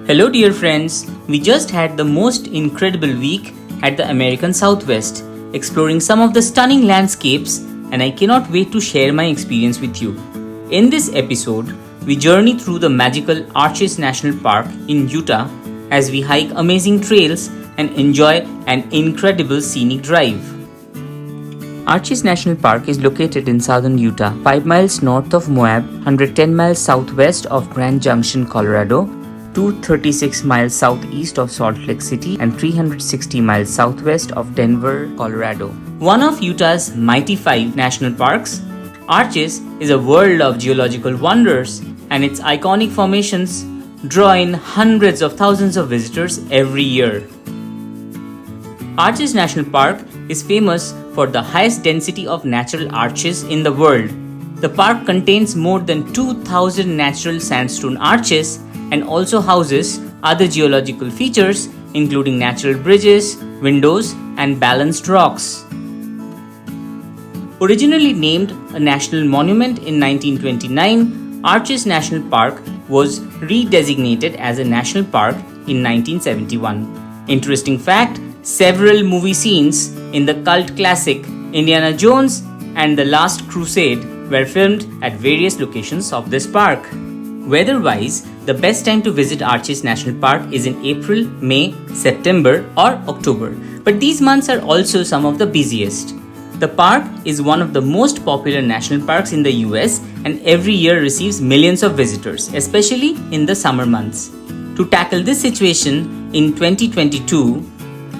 Hello dear friends, we just had the most incredible week at the American Southwest, exploring some of the stunning landscapes, and I cannot wait to share my experience with you. In this episode, we journey through the magical ARCHES National Park in Utah as we hike amazing trails and enjoy an incredible scenic drive. ARCHES National Park is located in southern Utah, 5 miles north of Moab, 110 miles southwest of Grand Junction, Colorado, 236 miles southeast of Salt Lake City, and 360 miles southwest of Denver, Colorado. One of Utah's mighty 5 national parks, ARCHES is a world of geological wonders, and its iconic formations draw in hundreds of thousands of visitors every year. ARCHES National Park is famous for the highest density of natural arches in the world. The park contains more than 2,000 natural sandstone arches and also houses other geological features including natural bridges, windows, and balanced rocks. Originally named a national monument in 1929, ARCHES National Park was redesignated as a national park in 1971. Interesting fact, several movie scenes in the cult classic Indiana Jones and The Last Crusade were filmed at various locations of this park. Weather-wise, the best time to visit ARCHES National Park is in April, May, September, or October, but these months are also some of the busiest. The park is one of the most popular national parks in the US and every year receives millions of visitors, especially in the summer months. To tackle this situation, in 2022,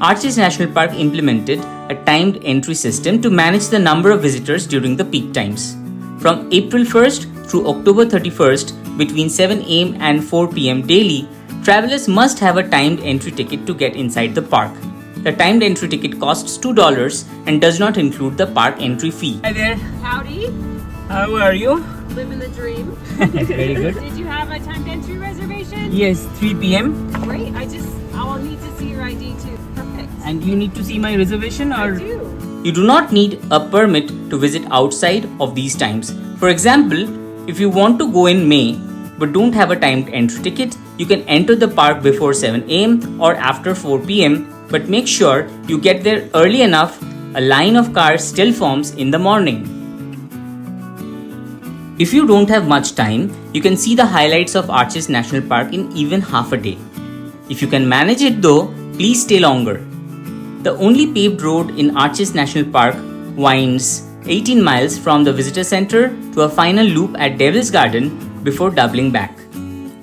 ARCHES National Park implemented a timed entry system to manage the number of visitors during the peak times. From April 1st through October 31st, between 7 am and 4 pm daily, travelers must have a timed entry ticket to get inside the park. The timed entry ticket costs $2 and does not include the park entry fee. Hi there. Howdy. How are you? Living the dream. Very good. Did you have a timed entry reservation? Yes, 3 pm. Great. I'll need to see your ID too. Perfect. And you need to see my reservation, or? I do. You do not need a permit to visit outside of these times. For example, if you want to go in May but don't have a timed entry ticket, you can enter the park before 7 am or after 4 pm, but make sure you get there early enough. A line of cars still forms in the morning. If you don't have much time, you can see the highlights of ARCHES National Park in even half a day. If you can manage it though, please stay longer. The only paved road in ARCHES National Park winds 18 miles from the visitor center to a final loop at Devil's Garden before doubling back.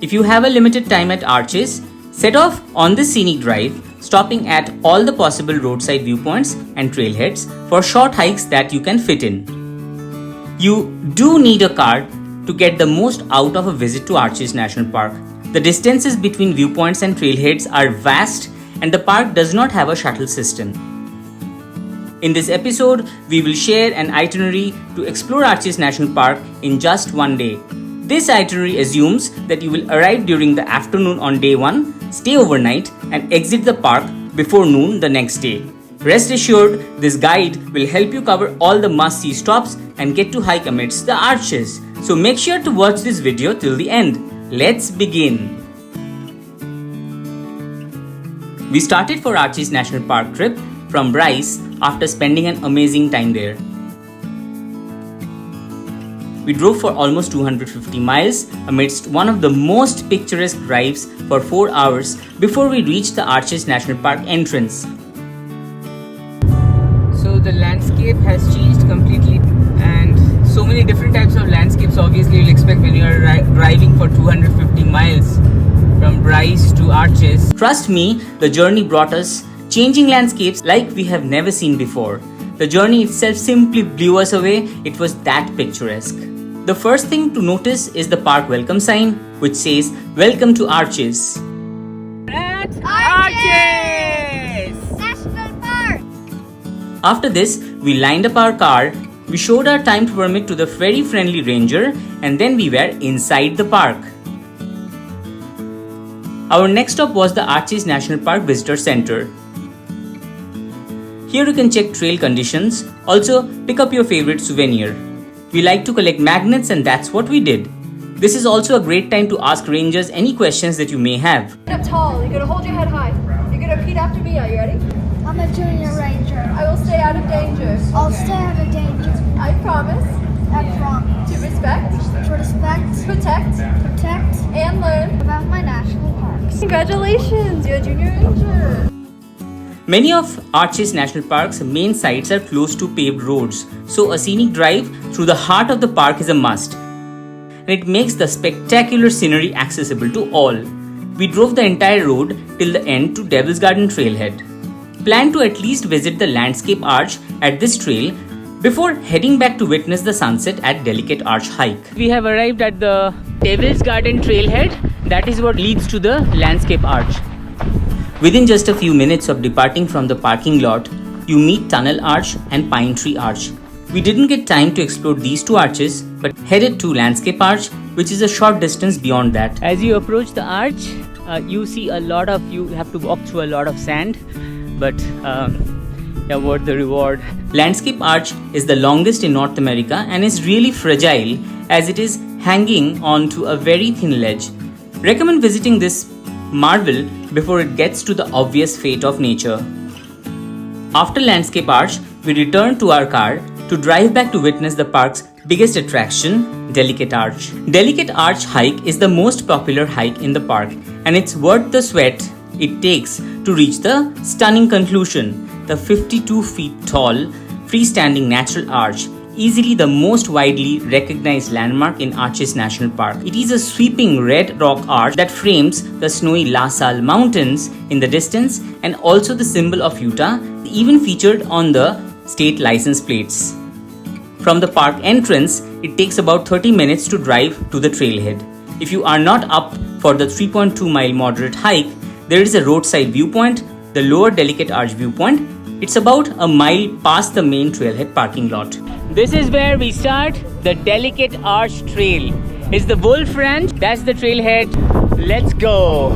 If you have a limited time at ARCHES, set off on this scenic drive, stopping at all the possible roadside viewpoints and trailheads for short hikes that you can fit in. You do need a car to get the most out of a visit to ARCHES National Park. The distances between viewpoints and trailheads are vast, and the park does not have a shuttle system. In this episode, we will share an itinerary to explore ARCHES National Park in just one day. This itinerary assumes that you will arrive during the afternoon on day 1, stay overnight, and exit the park before noon the next day. Rest assured, this guide will help you cover all the must-see stops and get to hike amidst the arches. So make sure to watch this video till the end. Let's begin. We started for ARCHES National Park trip from Bryce after spending an amazing time there. We drove for almost 250 miles amidst one of the most picturesque drives for 4 hours before we reached the ARCHES National Park entrance. So the landscape has changed completely, and so many different types of landscapes obviously you'll expect when you are driving for 250 miles from Bryce to ARCHES. Trust me, the journey brought us changing landscapes like we have never seen before. The journey itself simply blew us away. It was that picturesque. The first thing to notice is the park welcome sign, which says, "Welcome to ARCHES." At ARCHES National Park. After this, we lined up our car, we showed our timed permit to the very friendly ranger, and then we were inside the park. Our next stop was the ARCHES National Park Visitor Center. Here you can check trail conditions, also pick up your favorite souvenir. We like to collect magnets, and that's what we did. This is also a great time to ask rangers any questions that you may have. Up tall. You're gonna hold your head high. You're gonna repeat after me. Are you ready? I'm a junior ranger. I will stay out of danger. I'll stay out of danger. I promise I promise to respect, to respect, protect, protect, and learn about my national parks. Congratulations, you're a junior ranger. Many of ARCHES National Park's main sites are close to paved roads, so a scenic drive through the heart of the park is a must. And it makes the spectacular scenery accessible to all. We drove the entire road till the end to Devil's Garden Trailhead. Plan to at least visit the landscape arch at this trail before heading back to witness the sunset at Delicate Arch Hike. We have arrived at the Devil's Garden Trailhead. That is what leads to the landscape arch. Within just a few minutes of departing from the parking lot, you meet Tunnel Arch and Pine Tree Arch. We didn't get time to explore these two arches, but headed to Landscape Arch, which is a short distance beyond that. As you approach the arch, you have to walk through a lot of sand, but worth the reward. Landscape Arch is the longest in North America and is really fragile as it is hanging onto a very thin ledge. Recommend visiting this marvel before it gets to the obvious fate of nature. After Landscape Arch, we return to our car to drive back to witness the park's biggest attraction, Delicate Arch. Delicate Arch hike is the most popular hike in the park, and it's worth the sweat it takes to reach the stunning conclusion, the 52 feet tall, freestanding natural arch, easily the most widely recognized landmark in ARCHES National Park. It is a sweeping red rock arch that frames the snowy La Salle Mountains in the distance and also the symbol of Utah, even featured on the state license plates. From the park entrance, it takes about 30 minutes to drive to the trailhead. If you are not up for the 3.2 mile moderate hike, there is a roadside viewpoint, the lower Delicate Arch viewpoint. It's about a mile past the main trailhead parking lot. This is where we start the Delicate Arch Trail. It's the Wolf Ranch, that's the trailhead. Let's go!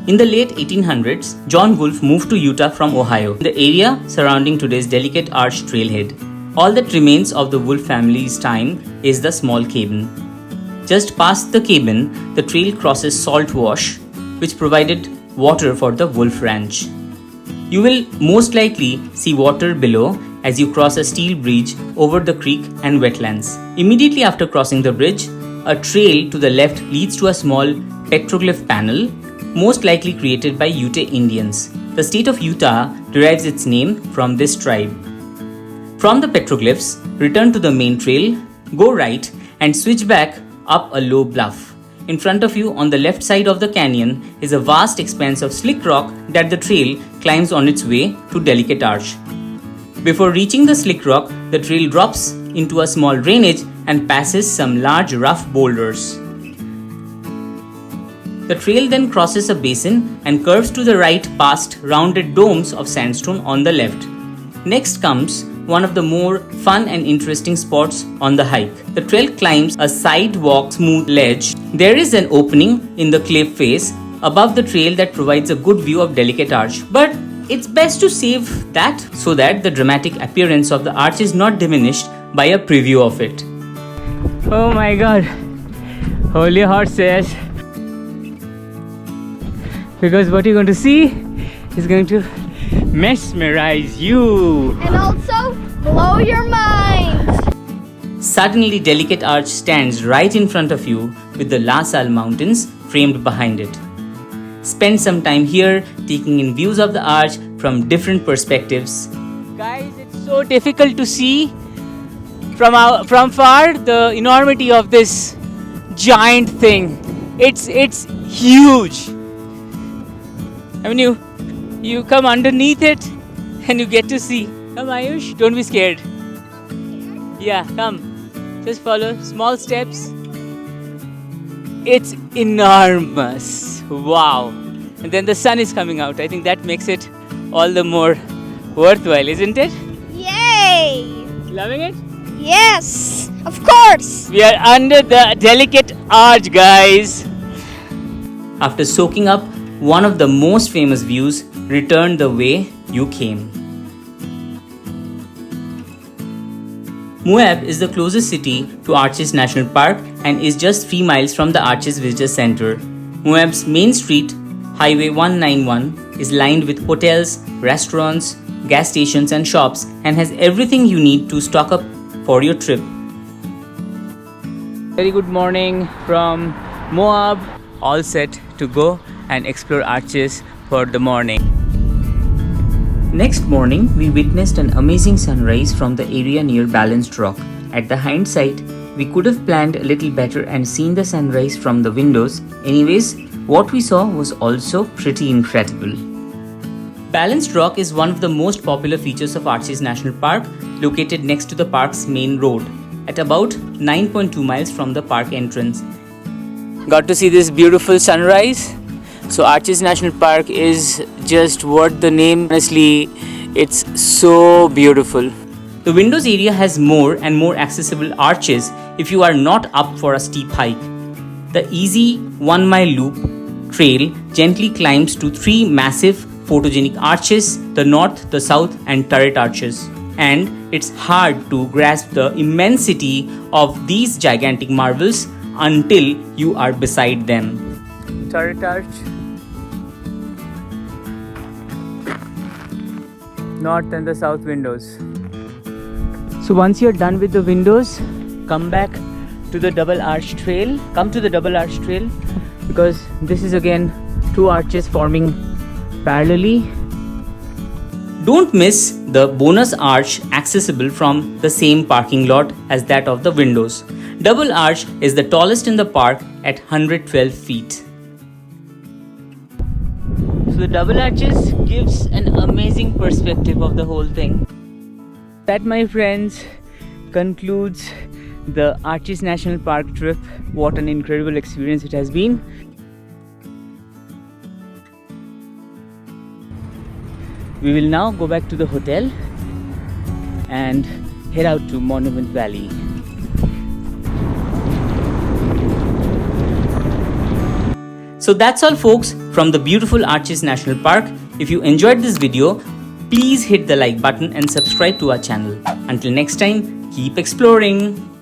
In the late 1800s, John Wolfe moved to Utah from Ohio, the area surrounding today's Delicate Arch Trailhead. All that remains of the Wolfe family's time is the small cabin. Just past the cabin, the trail crosses Salt Wash, which provided water for the Wolfe Ranch. You will most likely see water below as you cross a steel bridge over the creek and wetlands. Immediately after crossing the bridge, a trail to the left leads to a small petroglyph panel, most likely created by Ute Indians. The state of Utah derives its name from this tribe. From the petroglyphs, return to the main trail, go right and switch back up a low bluff. In front of you on the left side of the canyon is a vast expanse of slick rock that the trail climbs on its way to Delicate Arch. Before reaching the slick rock, the trail drops into a small drainage and passes some large rough boulders. The trail then crosses a basin and curves to the right past rounded domes of sandstone on the left. Next comes one of the more fun and interesting spots on the hike. The trail climbs a sidewalk smooth ledge. There is an opening in the cliff face above the trail that provides a good view of Delicate Arch, but it's best to save that so that the dramatic appearance of the arch is not diminished by a preview of it. Oh my god, hold your horses, because what you're going to see is going to mesmerize you and also blow your mind. Suddenly, Delicate Arch stands right in front of you with the La Salle Mountains framed behind it. Spend some time here taking in views of the arch from different perspectives. Guys, it's so difficult to see from far the enormity of this giant thing. It's huge. I mean, you come underneath it and you get to see. Come Ayush, don't be scared. Yeah, come. Just follow small steps. It's enormous. Wow. And then the sun is coming out. I think that makes it all the more worthwhile, isn't it? Yay! Loving it? Yes, of course. We are under the Delicate Arch, guys. After soaking up one of the most famous views, return the way you came. Moab is the closest city to ARCHES National Park and is just 3 miles from the ARCHES Visitor Center. Moab's main street, Highway 191, is lined with hotels, restaurants, gas stations and shops and has everything you need to stock up for your trip. Very good morning from Moab, all set to go and explore ARCHES for the morning. Next morning, we witnessed an amazing sunrise from the area near Balanced Rock. At the hindsight, we could have planned a little better and seen the sunrise from the windows. Anyways, what we saw was also pretty incredible. Balanced Rock is one of the most popular features of ARCHES National Park, located next to the park's main road, at about 9.2 miles from the park entrance. Got to see this beautiful sunrise. So ARCHES National Park is just worth the name. Honestly, it's so beautiful. The windows area has more and more accessible arches if you are not up for a steep hike. The easy 1 mile loop trail gently climbs to 3 massive photogenic arches, the north, the south and turret arches. And it's hard to grasp the immensity of these gigantic marvels until you are beside them. Turret arch, north and the south windows. So once you're done with the windows, come back to the double arch trail. Come to the double arch trail because this is again 2 arches forming parallelly. Don't miss the bonus arch accessible from the same parking lot as that of the windows. Double arch is the tallest in the park at 112 feet. So the double arches gives an amazing perspective of the whole thing. That, my friends, concludes the ARCHES National Park trip. What an incredible experience it has been. We will now go back to the hotel and head out to Monument Valley. So that's all, folks, from the beautiful ARCHES National Park. If you enjoyed this video, please hit the like button and subscribe to our channel. Until next time, keep exploring.